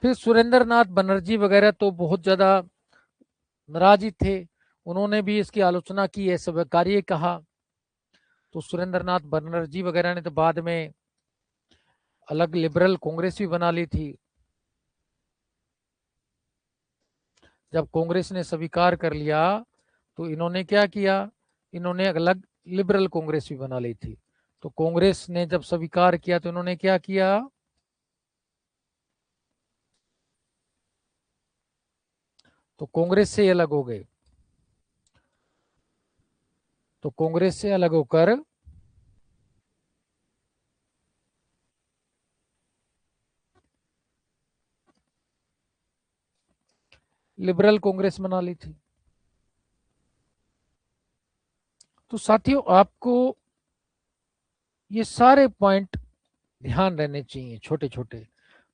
फिर सुरेंद्र नाथ बनर्जी वगैरह तो बहुत ज्यादा नाराज ही थे, उन्होंने भी इसकी आलोचना की, है स्वीकार्य कहा। तो सुरेंद्र नाथ बनर्जी वगैरह ने तो बाद में अलग लिबरल कांग्रेस भी बना ली थी। जब कांग्रेस ने स्वीकार कर लिया तो इन्होंने क्या किया, इन्होंने अलग लिबरल कांग्रेस भी बना ली थी। तो कांग्रेस ने जब स्वीकार किया तो इन्होंने क्या किया, तो कांग्रेस से अलग हो गए। तो कांग्रेस से अलग होकर लिबरल कांग्रेस बना ली थी। तो साथियों आपको ये सारे पॉइंट ध्यान रहने चाहिए, छोटे छोटे,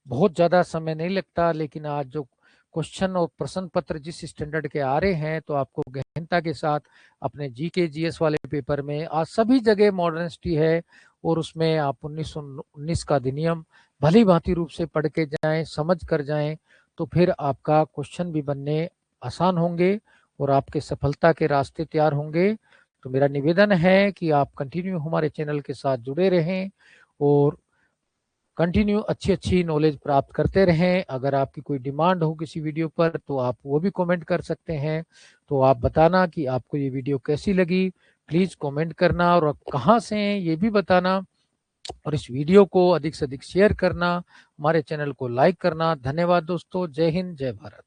बहुत ज़्यादा समय नहीं लगता। लेकिन आज जो क्वेश्चन और प्रश्न पत्र जिस स्टैंडर्ड के आ रहे हैं, तो आपको गहनता के साथ अपने जीके जीएस वाले पेपर में आज सभी जगह मॉडर्न सिटी है, और उसमें आप 1919 का अधिनियम भली भांति रूप से पढ़ के जाएं, समझ कर जाएं, तो फिर आपका क्वेश्चन भी बनने आसान होंगे और आपके सफलता के रास्ते तैयार होंगे। तो मेरा निवेदन है कि आप कंटिन्यू हमारे चैनल के साथ जुड़े रहें और कंटिन्यू अच्छी अच्छी नॉलेज प्राप्त करते रहें। अगर आपकी कोई डिमांड हो किसी वीडियो पर तो आप वो भी कमेंट कर सकते हैं। तो आप बताना कि आपको ये वीडियो कैसी लगी, प्लीज़ कमेंट करना, और आप कहाँ से हैं ये भी बताना, और इस वीडियो को अधिक से अधिक शेयर करना, हमारे चैनल को लाइक करना। धन्यवाद दोस्तों, जय हिंद, जय भारत।